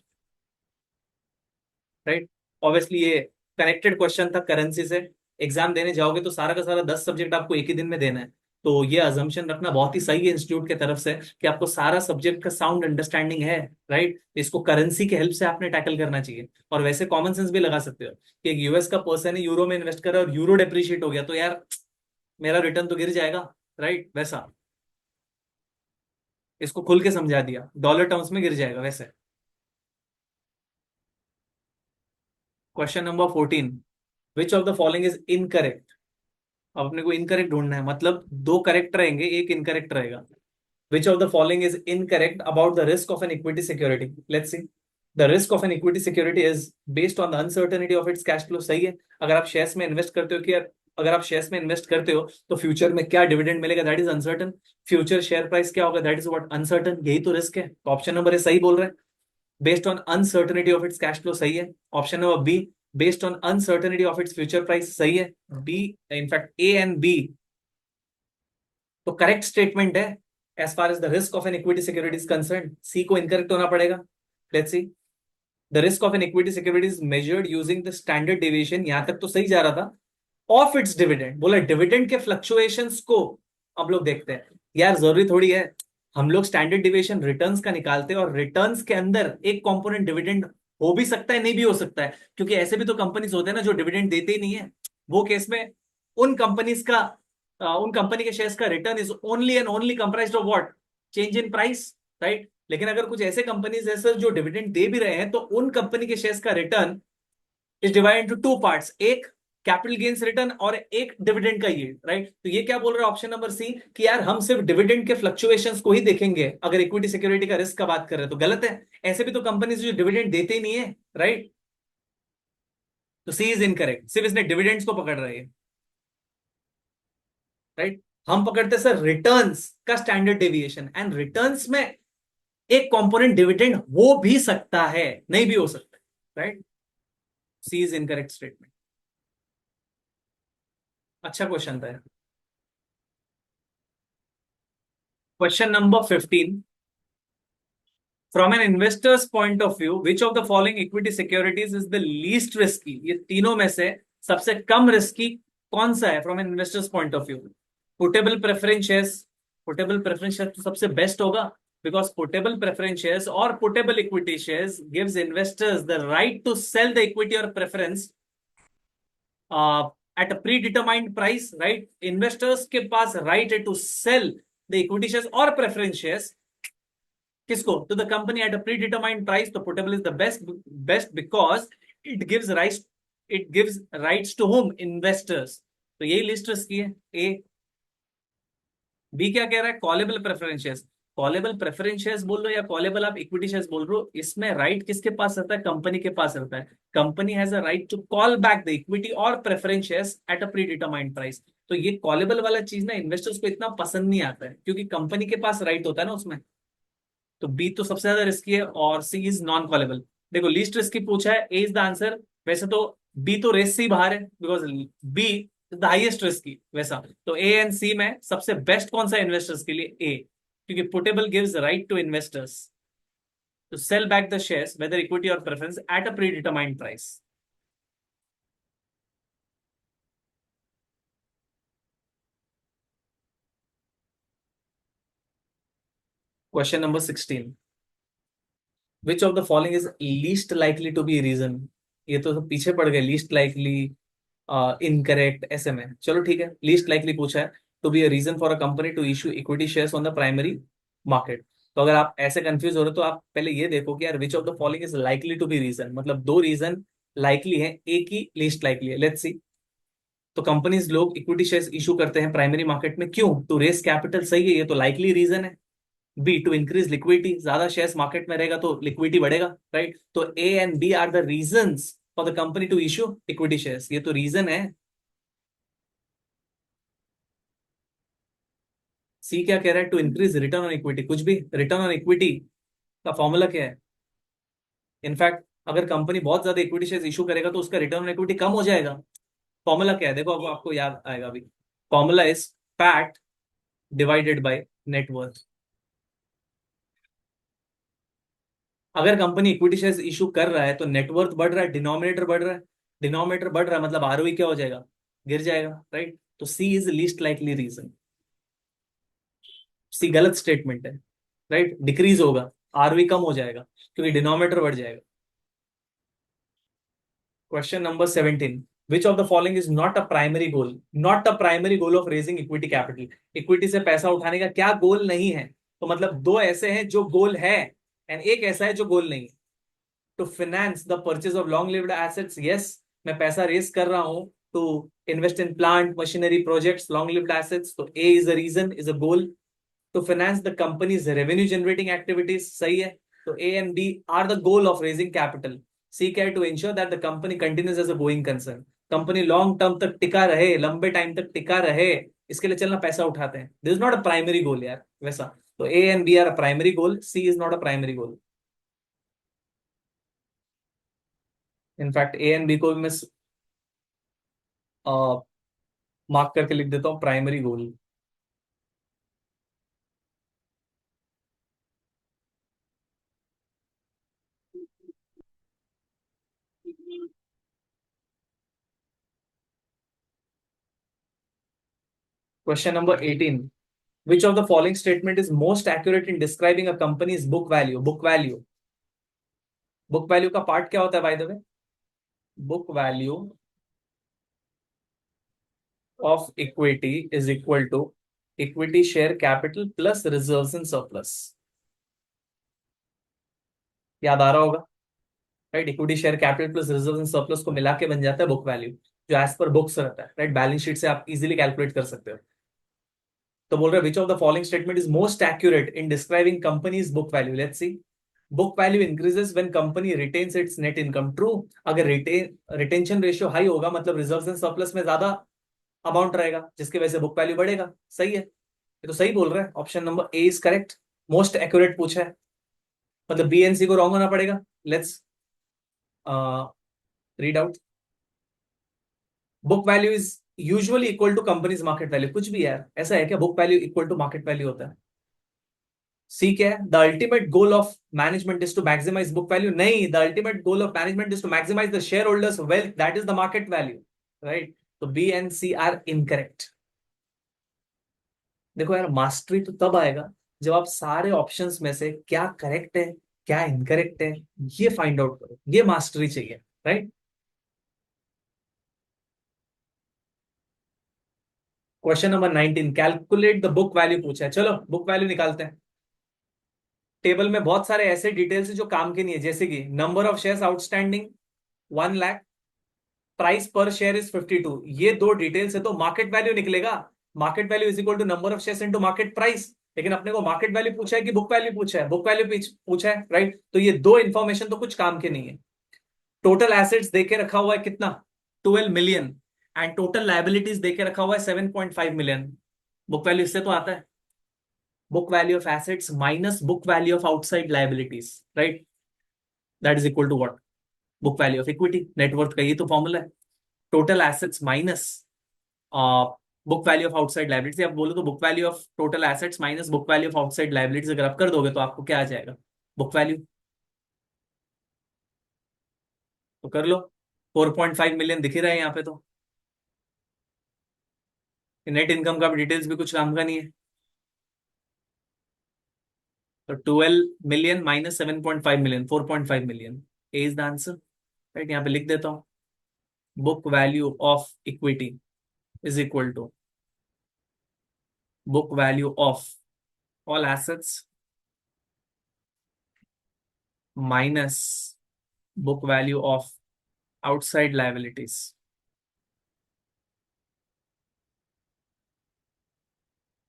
right. Obviously ये कनेक्टेड क्वेश्चन था करेंसी से। एग्जाम देने जाओगे तो सारा का सारा 10 सब्जेक्ट आपको एक ही दिन में देना है। तो ये अजम्पशन रखना बहुत ही सही है इंस्टीट्यूट की तरफ से कि आपको सारा सब्जेक्ट का साउंड अंडरस्टैंडिंग है, राइट। इसको करेंसी के हेल्प से आपने टैकल करना चाहिए। और वैसे कॉमन सेंस भी लगा सकते हो कि एक यूएस का पर्सन है, यूरो में इन्वेस्ट कर रहा है और यूरो डेप्रिशिएट हो गया तो यार मेरा रिटर्न तो गिर जाएगा, राइट। वैसा इसको खुल के समझा दिया, डॉलर टर्म्स में गिर जाएगा वैसे। Question number 14, which of the following is incorrect. अब अपने को इनकरेक्ट ढूंढना है, मतलब दो करेक्ट रहेंगे, एक इनकरेक्ट रहेगा। विच of the following is incorrect about the risk of an equity security, let's see. The risk of an equity security is based on the uncertainty of its cash flow, सही है। अगर आप शेयर्स में इन्वेस्ट करते हो कि यार, अगर आप शेयर्स में इन्वेस्ट करते हो तो फ्यूचर में क्या डिविडेंड मिलेगा, that is uncertain. Future share price क्या होगा, दैट इज व्हाट, अनसर्टन, यही तो रिस्क है। तो ऑप्शन नंबर ए सही बोल रहे हैं, based on uncertainty of its cash flow, सही है। Option number B, based on uncertainty of its future price, सही है। B, in fact A and B तो करेक्ट स्टेटमेंट है as far as the risk of an equity security is concern. C को इनकरेक्ट होना पड़ेगा। Let's see, the risk of an equity security is measured using the standard deviation, यहां तक तो सही जा रहा था, ऑफ इट्स डिविडेंड, बोला डिविडेंड के फ्लक्चुएशंस को। अब लोग देखते हैं, यार जरूरी थोड़ी है हम लोग स्टैंडर्ड डिविएशन रिटर्न्स का निकालते हैं और रिटर्न्स के अंदर एक कंपोनेंट डिविडेंड हो भी सकता है, नहीं भी हो सकता है, क्योंकि ऐसे भी तो कंपनीज होते हैं ना जो डिविडेंड देते ही नहीं है। वो केस में उन कंपनीज का, उन कंपनी के शेयर्स का return is only and only comprised of what, change in price, right. लेकिन अगर कुछ ऐसे कंपनीज है सर जो डिविडेंड दे भी रहे हैं तो उन कंपनी के शेयर्स का return is divide into two parts, एक कैपिटल गेन्स रिटर्न और एक डिविडेंड का यील्ड, राइट। तो ये क्या बोल रहा है ऑप्शन नंबर सी कि यार हम सिर्फ डिविडेंड के फ्लक्चुएशंस को ही देखेंगे अगर इक्विटी सिक्योरिटी का रिस्क का बात कर रहे हैं, तो गलत है। ऐसे भी तो कंपनीज जो डिविडेंड देते ही नहीं है, राइट। तो सी इज इनकरेक्ट, सिर्फ इसने डिविडेंड्स को पकड़ रहे हैं, राइट। हम पकड़ते हैं सर रिटर्न्स का स्टैंडर्ड डेविएशन, एंड रिटर्न्स में एक कंपोनेंट डिविडेंड हो भी सकता है, नहीं भी हो सकता, right. C is incorrect statement. अच्छा क्वेश्चन था। Question number 15, from an investor's point of view which of the following equity securities is the least risky, ये तीनों में से सबसे कम रिस्की कौन सा है from an investor's point of view. Puttable preference shares, puttable preference share तो सबसे बेस्ट होगा, because putable preference shares or putable equity shares gives investors the right to sell the equity or preference uh, at a predetermined price, right? Investors के पास right है to sell the equity shares or preference shares किसको? To the company at a predetermined price. तो putable is the best because it gives rights to whom? Investors. तो यही लिस्ट इसकी है ए। बी क्या कह रहा है? Callable preference shares. Callable preference shares बोल रहे हो या कॉलेबल आप इक्विटी शेयर्स बोल रहे हो, इसमें राइट किसके पास रहता है? कंपनी के पास रहता है। Company has a right to call back the equity और preference shares at a predetermined price. तो ये कॉलेबल वाला चीज ना इन्वेस्टर्स को इतना पसंद नहीं आता है क्योंकि कंपनी के पास राइट होता है ना उसमें। तो बी तो सबसे ज्यादा रिस्की है और सी इज नॉन कॉलेबल। देखो लीस्ट रिस्की पूछा है, ए इज द आंसर। वैसे तो बी तो रेस से ही बाहर है because B is the highest risky वैसा। तो ए एंड सी में सबसे बेस्ट कौन सा इन्वेस्टर्स के लिए? ए, क्योंकि puttable gives right to investors to sell back the shares whether equity और preference at a predetermined price. Question number 16, which of the following is least likely to be reason? ये तो सब पीछे पड़ गए, लीस्ट लाइकली, इनकरेक्ट ऐसे में। चलो ठीक है, लीस्ट लाइकली पूछा है to be a reason for a company to issue equity shares on the primary market. तो अगर आप ऐसे कंफ्यूज हो रहे हो तो आप पहले ये देखो कि यार which of the following is likely to be reason, मतलब दो रीजन लाइकली है, एक ही लीस्ट लाइकली है। Let's see. तो कंपनीज लोग इक्विटी शेयर्स इशू करते हैं प्राइमरी मार्केट में, क्यों? टू रेस कैपिटल, सही है, ये तो लाइकली रीजन है। बी, टू इंक्रीज लिक्विडिटी, ज्यादा शेयर्स मार्केट में रहेगा तो लिक्विडिटी बढ़ेगा, राइट? तो A and B are the reasons for the company to issue equity shares, ये तो रीजन है। सी क्या कह रहा है? To increase return on equity, कुछ भी। रिटर्न ऑन इक्विटी का फॉर्मूला क्या है? इनफैक्ट अगर कंपनी बहुत ज्यादा इक्विटी शेयर्स इशू करेगा तो उसका रिटर्न ऑन इक्विटी कम हो जाएगा। फॉर्मूला क्या है? देखो अब आपको याद आएगा अभी। Formula is fat divided by net worth. अगर कंपनी इक्विटी शेयर्स इशू कर रहा है तो नेटवर्थ बढ़ रहा है, डिनोमिनेटर बढ़ रहा है। डिनोमिनेटर बढ़ रहा है मतलब आरओई क्या हो जाएगा? गिर जाएगा, राइट? तो C is least likely reason. सी गलत स्टेटमेंट है, राइट? डिक्रीज होगा, आरओई कम हो जाएगा क्योंकि डिनोमिनेटर बढ़ जाएगा। Question number 17, which of the following is not a primary goal? Not a primary goal of raising equity capital. Equity से पैसा उठाने का क्या गोल नहीं है? तो मतलब दो ऐसे हैं जो गोल है एंड एक ऐसा है जो गोल नहीं है। To finance the purchase of long lived assets, yes, मैं पैसा रेस कर रहा हूं to invest in plant machinery projects long lived assets, तो A is a reason, is a goal. To finance the company's revenue generating activities, सही है। तो A and B are the goal of raising capital. C क्या है? To ensure that the company continues as a going concern, company long term तक टिका रहे, लंबे टाइम तक टिका रहे, इसके लिए चलना, पैसा उठाते हैं। This is not a primary goal यार वैसा। तो A and B are a primary goal, C is not a primary goal. In fact A and B को भी मैं मार्क करके लिख देता हूँ primary goal. Question number 18, which of the following statement is most accurate in describing a company's book value? book value, book value का पार्ट क्या होता है by the way? Book value of equity is equal to equity share capital plus reserves in surplus. याद आ रहा होगा, right? Equity share capital plus reserves in surplus को मिला के बन जाता है बुक वैल्यू, जो एज पर बुक्स रहता है, राइट? बैलेंस शीट से आप इजीली कैलकुलेट कर सकते हो। तो बोल रहे हैं विच of the following statement is most accurate in describing companies book value? Let's see. Book value increases when company retains it's net income, true. अगर रिटेंशन रेशियो हाई होगा मतलब रिजर्व्स एंड सरप्लस में ज्यादा अमाउंट रहेगा जिसकी वजह से बुक वैल्यू बढ़ेगा, सही है। ये तो सही बोल रहा है, option number A is correct. Most accurate पूछा है मतलब बी एंड सी को रॉन्ग होना पड़ेगा। Let's read out. Book value is usually equal to company's market value, कुछ भी यार ऐसा है क्या? Book value equal to market value होता है? सी क्या है? The ultimate goal of management is to maximise book value, नहीं, the ultimate goal of management is to maximise the share holders wealth, that is the market value, right? तो B and C are incorrect. देखो यार, मास्टरी तो तब आएगा जब आप सारे ऑप्शंस में से क्या करेक्ट है क्या इनकरेक्ट है ये फाइंड आउट करो, ये मास्टरी चाहिए, right. Question number 19, calculate the book value पूछा है। चलो बुक वैल्यू निकालते हैं। टेबल में बहुत सारे ऐसे डिटेल्स हैं जो काम के नहीं है, जैसे कि number of shares outstanding 1 lakh, price per share is 52। ये दो डिटेल्स है तो मार्केट वैल्यू निकलेगा। Market value is equal to number of shares into market price. लेकिन अपने को मार्केट वैल्यू पूछा है कि बुक वैल्यू पूछा है? बुक वैल्यू पूछा है, राइट। तो ये दो इंफॉर्मेशन तो कुछ काम के नहीं है। टोटल एसेट्स देके रखा हुआ है कितना, 12 मिलियन, एंड टोटल लाइबिलिटीज देके रखा हुआ है 7.5 मिलियन। बुक वैल्यू इससे तो आता है, book value of assets minus book value of outside liabilities, right. That is equal to what, book value of equity, net worth का ये तो फॉर्मूला है। Total assets minus book value of outside liabilities. आप बोलो तो book value of total assets minus book value of outside liabilities अगर आप कर दोगे तो आपको क्या आ जाएगा, बुक वैल्यू। तो कर लो, 4.5 मिलियन दिख ही रहा है यहाँ पे। तो नेट इनकम का डिटेल्स भी कुछ काम का नहीं है। तो 12 million minus 7.5 million, 4.5 million, A is the answer, right. यहाँ पे लिख देता हूँ, book value of equity is equal to book value of all assets minus book value of outside liabilities.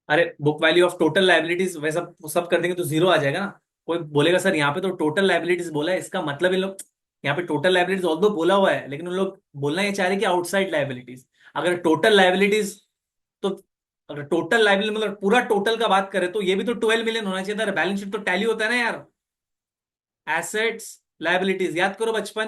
अरे book value of total liabilities वैसा सब कर देंगे तो जीरो आ जाएगा ना। कोई बोलेगा सर यहाँ पे तो टोटल लाइबिलिटीज बोला है, इसका मतलब इन लोग यहाँ पे टोटल लाइबिलिटीज ऑल्दो बोला हुआ है, लेकिन उन लोग बोलना ये चाह रहे हैं कि आउटसाइड लाइबिलिटीज। अगर टोटल लाइबिलिटीज, तो अगर टोटल लाइबिलिटी मतलब पूरा टोटल का बात करें तो ये भी तो 12 मिलियन होना चाहिए था। बैलेंस शीट तो टैली होता है ना यार। एसेट्स लाइबिलिटीज याद करो बचपन,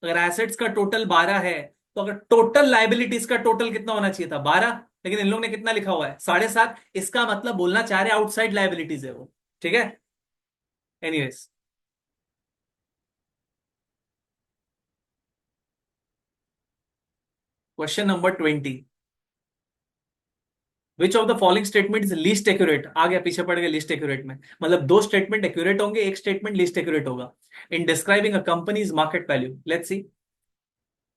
अगर एसेट्स का टोटल 12 है तो अगर टोटल लाइबिलिटीज का टोटल कितना होना चाहिए था, 12। लेकिन इन लोग ने कितना लिखा हुआ है, 7.5। इसका मतलब बोलना चाह रहे आउटसाइड लाइबिलिटीज है वो, ठीक है। Anyways, question number 20, which of the following statement is least accurate. आ गया, पीछे पड़ गया लीस्ट एक्यूरेट में, मतलब दो स्टेटमेंट एक्यूरेट होंगे, एक स्टेटमेंट लीस्ट एक्यूरेट होगा। इन describing a companies market value, let's see.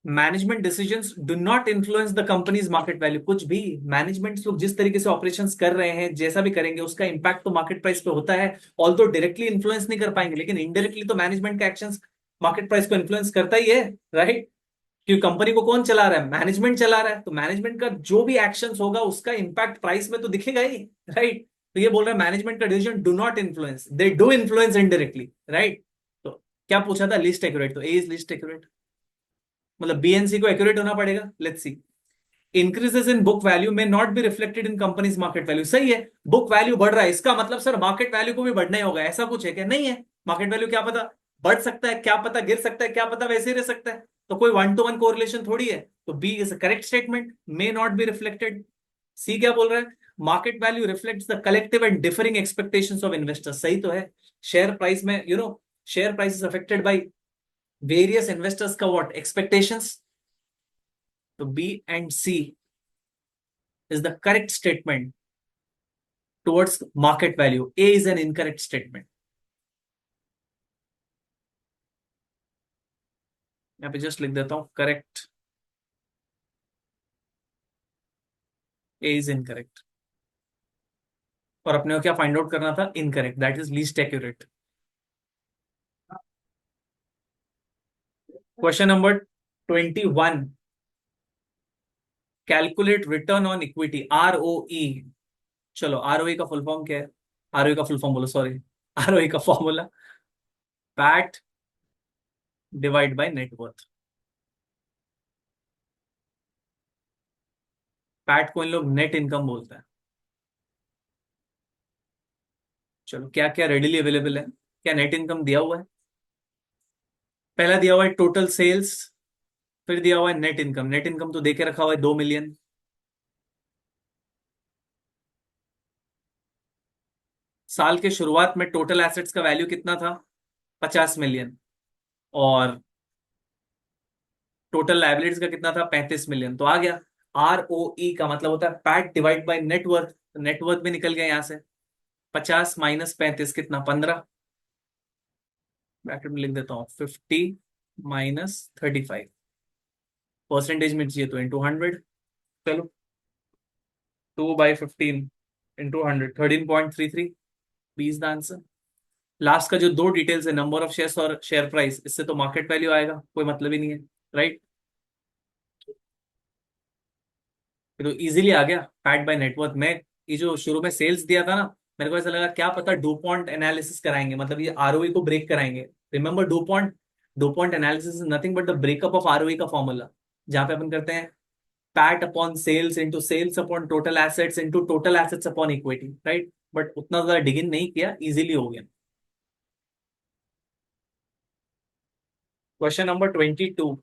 Management decisions do not influence the companies market value. कुछ भी मैनेजमेंट लोग जिस तरीके से ऑपरेशंस कर रहे हैं, जैसा भी करेंगे, उसका इंपैक्ट तो मार्केट प्राइस पे होता है। ऑल तो डायरेक्टली इन्फ्लुएंस नहीं कर पाएंगे, लेकिन इनडायरेक्टली तो मैनेजमेंट का एक्शंस मार्केट प्राइस को इन्फ्लुएंस करता ही है, राइट। क्योंकि कंपनी को कौन चला रहा है, मैनेजमेंट चला रहा है, तो मैनेजमेंट का जो भी एक्शंस होगा उसका इंपैक्ट प्राइस में तो दिखेगा ही, राइट। तो ये बोल रहा है मैनेजमेंट का decision do not influence, they do influence indirectly, right. तो क्या पूछा था, लिस्ट एक्यूरेट, तो ए इज लिस्ट एक्यूरेट, मतलब बीएनसी को एक्यूरेट होना पड़ेगा। Let's see, increases in book value may not be reflected in company's market value. सही है, बुक वैल्यू बढ़ रहा है, इसका मतलब सर मार्केट वैल्यू को भी बढ़ना ही होगा, ऐसा कुछ है क्या? नहीं है। मार्केट वैल्यू क्या पता बढ़ सकता है, क्या पता गिर सकता है, क्या पता वैसे ही रह सकता है। तो कोई 1 to 1 कोरिलेशन थोड़ी है। तो B is a correct statement, may not be reflected. C क्या बोल रहा है, market value reflects the collective and differing expectations of investors. सही तो है। शेयर प्राइस में share price is affected by various investors का व्हाट, एक्सपेक्टेशंस। तो B and C is the correct statement towards market value. A is an incorrect statement. यहाँ पे जस्ट लिख देता हूं करेक्ट, ए इज इनकरेक्ट। और अपने को क्या फाइंड आउट करना था, incorrect, that is least accurate. Question number 21, calculate return on equity, ROE। चलो ROE का फुल फॉर्म क्या है, ROE का फुल फॉर्म बोलो, सॉरी। ROE का formula PAT divide by net worth. PAT को इन लोग नेट इनकम बोलते हैं। चलो क्या क्या रेडिली अवेलेबल है, क्या नेट इनकम दिया हुआ है? पहला दिया हुआ है टोटल सेल्स, फिर दिया हुआ है नेट इनकम। नेट इनकम तो देके रखा हुआ है 2 मिलियन। साल के शुरुआत में टोटल एसेट्स का वैल्यू कितना था, 50 मिलियन। और टोटल लाइबिलिटीज का कितना था, 35 मिलियन। तो आ गया, ROE का मतलब होता है PAT divide by net worth. Net worth भी निकल गया यहां से। 50 माइनस 35 कितना, 15। ब्रैकेट में लिख देता हूँ 50 - 35। परसेंटेज में चाहिए तो इंटू 100। चलो 2/15 इंटू 100, 13.33। 20 the answer. लास्ट का जो दो डिटेल्स है, नंबर ऑफ शेयर्स और शेयर प्राइस, इससे तो मार्केट वैल्यू आएगा, कोई मतलब ही नहीं है, राइट। तो इजीली आ गया पैट बाय नेटवर्थ में। ये जो शुरू में सेल्स दिया था ना, मेरे को ऐसा लगा क्या पता डुपॉन्ट एनालिसिस कराएंगे, मतलब ये आरओई को ब्रेक कराएंगे। Remember DuPont, DuPont analysis is nothing but the breakup of ROE का फॉर्मूला, जहां पे अपन करते हैं PAT upon sales into sales upon total assets into total assets upon equity, right. But उतना ज्यादा डिगिन नहीं किया, इजीली हो गया। Question number 22।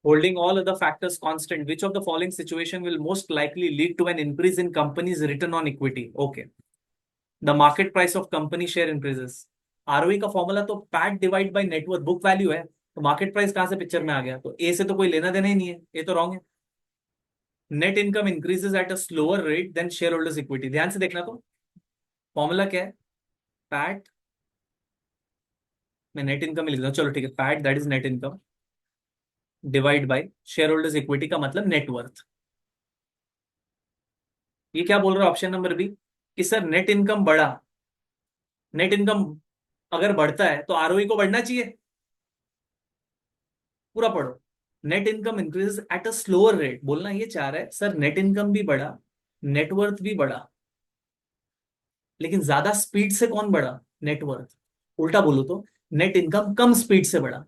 Holding all other factors constant, which of the following situation will most likely lead to an increase in company's return on equity? Okay. The market price of company share increases. ROE का फॉर्मूला तो PAT divide by net worth book value है, तो मार्केट प्राइस कहां से पिक्चर में आ गया? तो ए से तो कोई लेना देना ही नहीं है, ये तो रॉन्ग है। Net income increases at a slower rate than shareholders equity. ध्यान से देखना, तो फॉर्मूला क्या है? पैट, मैं नेट इनकम लिख रहा हूँ, चलो ठीक है, PAT that is net income divide by share holders equity का मतलब नेटवर्थ। ये क्या बोल रहा है ऑप्शन नंबर बी, कि सर नेट इनकम बढ़ा, नेट इनकम अगर बढ़ता है तो आरओई को बढ़ना चाहिए। पूरा पढ़ो। Net income increase at a slower rate, बोलना ये चाह रहा है सर नेट इनकम भी बढ़ा, नेटवर्थ भी बढ़ा, लेकिन ज्यादा स्पीड से कौन बढ़ा? नेटवर्थ। उल्टा बोलो तो नेट इनकम कम स्पीड से बढ़ा,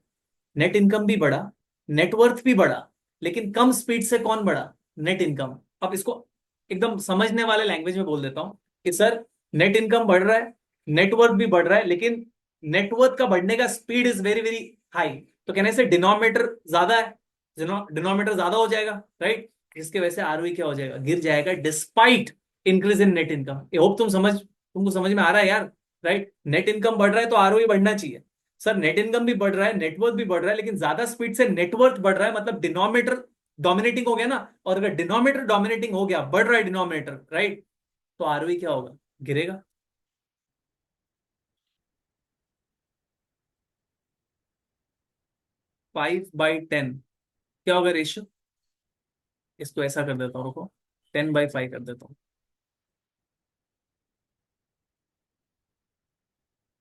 नेट इनकम भी बढ़ा, नेटवर्थ भी बढ़ा, लेकिन कम स्पीड से कौन बढ़ा? Net income. अब इसको एकदम समझने वाले लैंग्वेज में बोल देता हूं कि सर नेट इनकम बढ़ रहा है, नेटवर्थ भी बढ़ रहा है, लेकिन नेटवर्थ का बढ़ने का speed is very very high. तो कहने से डिनोमिनेटर ज्यादा है, डिनोमिनेटर ज्यादा हो जाएगा, राइट। इसके वजह से आरओई क्या हो जाएगा? गिर जाएगा, despite increase in net income. ये होप तुमको समझ में आ रहा है यार, राइट। नेट इनकम बढ़ रहा है तो आरओई बढ़ना चाहिए। सर नेट इनकम भी बढ़ रहा है, नेटवर्थ भी बढ़ रहा है, लेकिन ज्यादा स्पीड से नेटवर्थ बढ़ रहा है, मतलब डिनोमिनेटर डोमिनेटिंग हो गया ना। और अगर डिनोमिनेटर डोमिनेटिंग हो गया, बढ़ रहा है डिनोमिनेटर, राइट, तो आरओई क्या होगा? गिरेगा। 5/10 क्या होगा रेशियो? इसको ऐसा कर देता हूँ, रुको, 10/5 कर देता हूँ।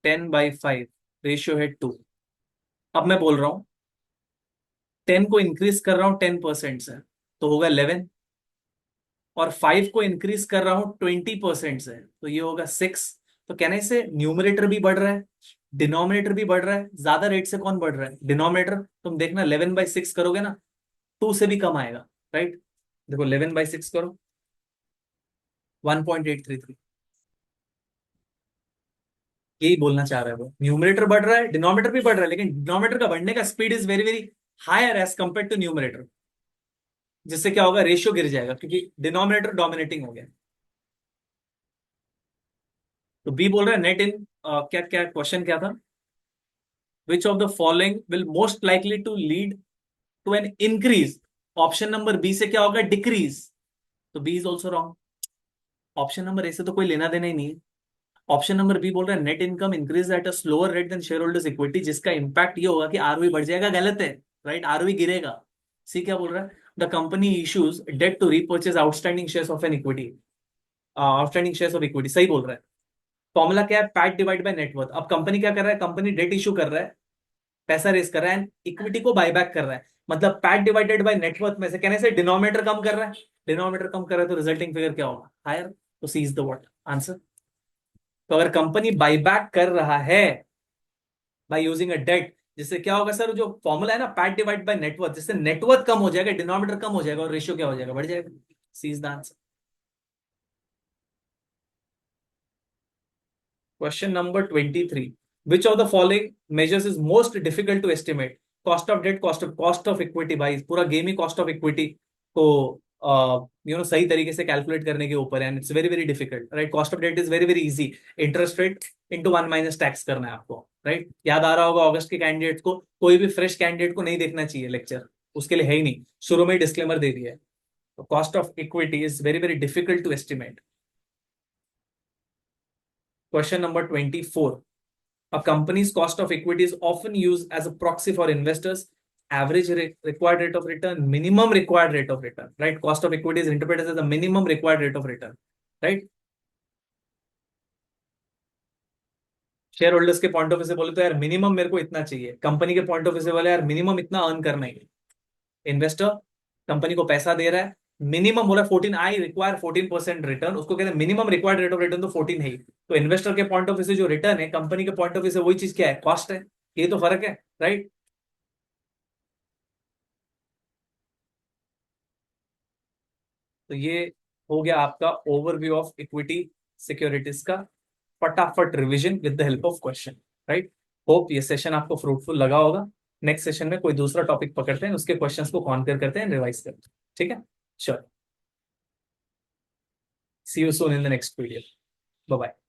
10/5 रेशियो है 2। अब मैं बोल रहा हूँ 10 को इंक्रीज कर रहा हूँ 10% से, तो होगा 11। और 5 को इंक्रीज कर रहा हूँ 20% से, तो ये होगा 6। तो कहने से न्यूमरेटर भी बढ़ रहा है, डिनोमिनेटर भी बढ़ रहा है। ज्यादा रेट से कौन बढ़ रहा है? डिनोमिनेटर। तुम देखना 11/6 करोगे ना, 2 से भी कम आएगा, राइट। देखो 11/6 करो, 1.833। यही बोलना चाह रहा है वो, न्यूमरेटर बढ़ रहा है, डिनोमिनेटर भी बढ़ रहा है, लेकिन डिनोमिनेटर का बढ़ने का speed is very very higher as compare to numerator. जिससे क्या होगा? रेशियो गिर जाएगा, क्योंकि डिनोमिनेटर डोमिनेटिंग हो गया। तो बी बोल रहा है नेट इन, क्या क्या क्वेश्चन क्या था? Which of the following will most likely to lead to an increase? Option number B से क्या होगा? डिक्रीज। तो B is also wrong. Option number A से तो कोई लेना देना ही नहीं है। ऑप्शन नंबर बी बोल रहा है net income increase at a slower rate than shareholders equity, जिसका इंपैक्ट ये होगा कि आरओई बढ़ जाएगा। गलत है, राइट, आरओई गिरेगा। सी क्या बोल रहा है? The company issues debt to repurchase outstanding shares of an equity, outstanding shares of equity. सही बोल रहा है। फॉर्मूला क्या है? PAT divide by net worth. अब कंपनी क्या कर रहा है? कंपनी डेट इशू कर रहा है, पैसा रेस कर रहा है, इक्विटी को बायबैक कर रहा है। मतलब पैट डिवाइडेड बाय नेटवर्थ में से कहने से डिनोमिनेटर कम कर रहा है, डिनोमिनेटर कम कर रहा है, तो रिजल्टिंग फिगर क्या होगा? हायर। तो C is the what answer. तो अगर कंपनी बायबैक कर रहा है बाय यूजिंग अ डेट, जिससे क्या होगा सर? जो फॉर्मूला है ना पैट डिवाइड बाय नेटवर्थ, जिससे नेटवर्थ कम हो जाएगा, डिनोमिनेटर कम हो जाएगा, और रेशियो क्या हो जाएगा? बढ़ जाएगा। C is the answer. Question number 23। Which of the following measures is most difficult to estimate? Cost of debt, cost of equity. भाई पूरा गेम ही कॉस्ट ऑफ इक्विटी को सही तरीके से कैलकुलेट करने के ऊपर है, and it's very very difficult, right. Cost of debt is very very easy. Interest rate into 1 minus tax करना है आपको, राइट। याद आ रहा होगा ऑगस्ट के कैंडिडेट को, कोई भी फ्रेश कैंडिडेट को नहीं देखना चाहिए लेक्चर, उसके लिए है ही नहीं, शुरू में ही डिस्क्लेमर दे दिया है। तो cost of equity is very very difficult to estimate. Question number 24. A company's cost of equity is often used as a proxy for investors. Average required rate of return, minimum required rate of return, right? Cost of equity is interpreted as the minimum required rate of return, right? Share holders के पॉइंट ऑफ व्यू से बोले तो यार मिनिमम मेरे को इतना चाहिए, कंपनी के पॉइंट ऑफ व्यू से बोले यार मिनिमम इतना अर्न करना ही। इन्वेस्टर कंपनी को पैसा दे रहा है, मिनिमम बोला 14, आई रिक्वायर 14% रिटर्न, उसको कहते हैं minimum required rate of return तो 14 है ही। तो इन्वेस्टर के पॉइंट ऑफ व्यू से जो रिटर्न है, कंपनी के पॉइंट ऑफ व्यू से वही चीज क्या है, कॉस्ट है। ये तो फर्क है, राइट। तो ये हो गया आपका ओवरव्यू ऑफ इक्विटी सिक्योरिटीज का फटाफट revision with the help of question, right. Hope ये सेशन आपको फ्रूटफुल लगा होगा। नेक्स्ट सेशन में कोई दूसरा टॉपिक पकड़ते हैं, उसके क्वेश्चंस को कॉन्कर करते हैं, रिवाइज करते हैं, ठीक है। Sure. See you soon in the next video. Bye bye.